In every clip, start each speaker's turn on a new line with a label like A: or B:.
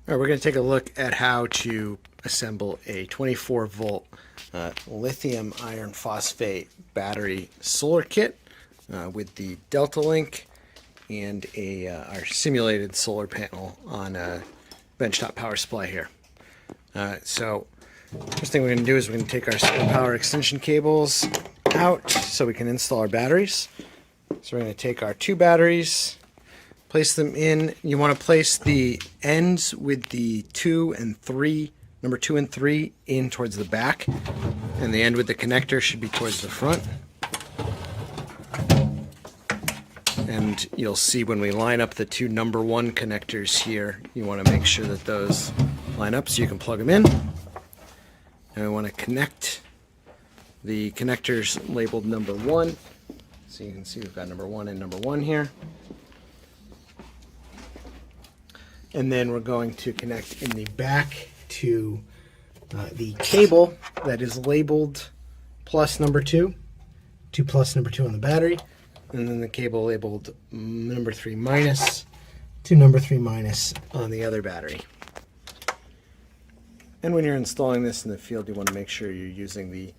A: All right, we're going to take a look at how to assemble a 24 volt lithium iron phosphate battery solar kit with the Delta Link and our simulated solar panel on a benchtop power supply here. So first thing we're going to do is we're going to take our solar power extension cables out so we can install our batteries. So we're going to take our two batteries, place them in. You want to place the ends with the 2 and 3, number 2 and 3, in towards the back, and the end with the connector should be towards the front. And you'll see when we line up the two number 1 connectors here, you want to make sure that those line up so you can plug them in. And we want to connect the connectors labeled number 1. So you can see we've got number 1 and number 1 here. And then we're going to connect in the back to the cable that is labeled plus number 2 to plus number 2 on the battery, and then the cable labeled number 3 minus to number 3 minus on the other battery. And when you're installing this in the field, you want to make sure you're using the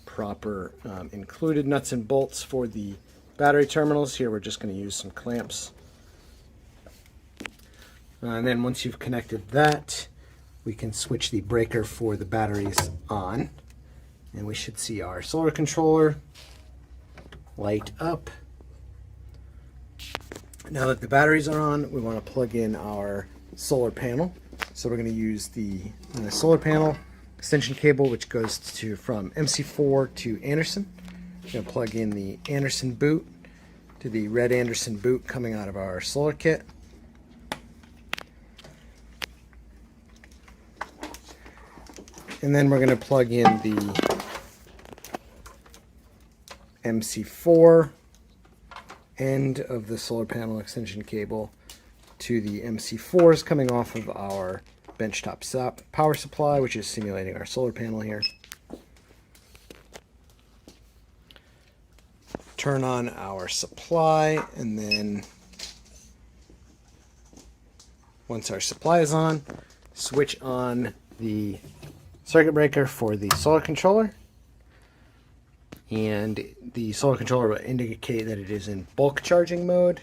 A: proper included nuts and bolts for the battery terminals. Here we're just going to use some clamps. And then once you've connected that, we can switch the breaker for the batteries on. And we should see our solar controller light up. Now that the batteries are on, we want to plug in our solar panel. So we're going to use the solar panel extension cable, which goes from MC4 to Anderson. We're going to plug in the Anderson boot to the red Anderson boot coming out of our solar kit. And then we're going to plug in the MC4 end of the solar panel extension cable to the MC4s coming off of our benchtop power supply, which is simulating our solar panel here. Turn on our supply, and then once our supply is on, switch on the circuit breaker for the solar controller, and the solar controller will indicate that it is in bulk charging mode,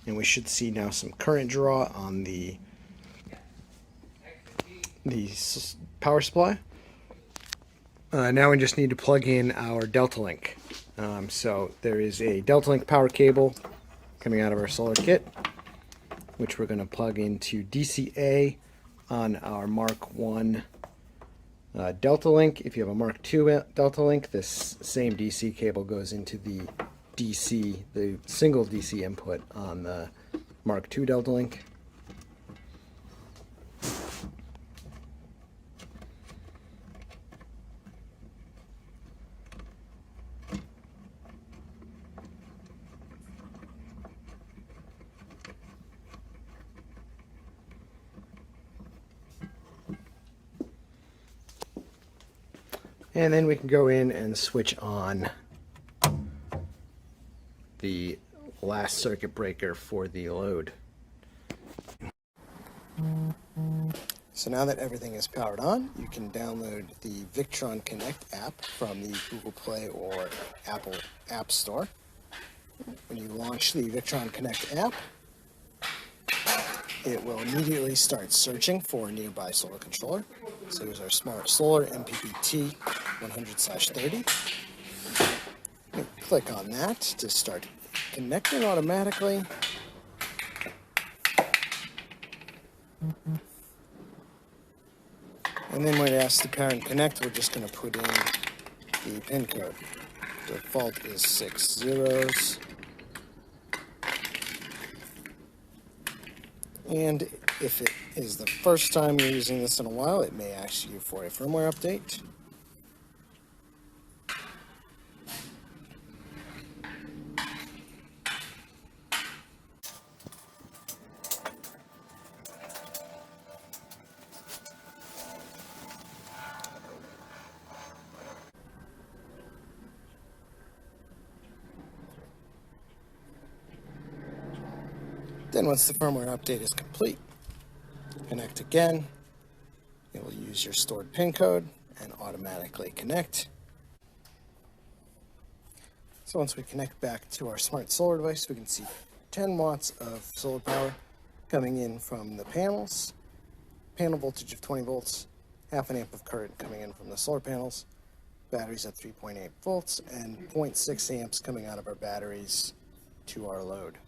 A: and we should see now some current draw on the power supply. Now we just need to plug in our Delta Link. So there is a Delta Link power cable coming out of our solar kit, which we're going to plug into DCA on our Mark 1 Delta Link. If you have a Mark II Delta Link, this same DC cable goes into the single DC input on the Mark II Delta Link. And then we can go in and switch on the last circuit breaker for the load. So now that everything is powered on, you can download the Victron Connect app from the Google Play or Apple App Store. When you launch the Victron Connect app, it will immediately start searching for a nearby solar controller. So here's our Smart Solar MPPT 100/30. Click on that to start connecting automatically. And then when it asks the parent connect, we're just going to put in the pin code. Default is 6 zeros. And if it is the first time you're using this in a while, it may ask you for a firmware update. Then once the firmware update is complete, Connect again. It will use your stored pin code and automatically connect. So once we connect back to our smart solar device, we can see 10 watts of solar power coming in from the panels, panel voltage of 20 volts, half an amp of current coming in from the solar panels, batteries at 3.8 volts, and 0.6 amps coming out of our batteries to our load.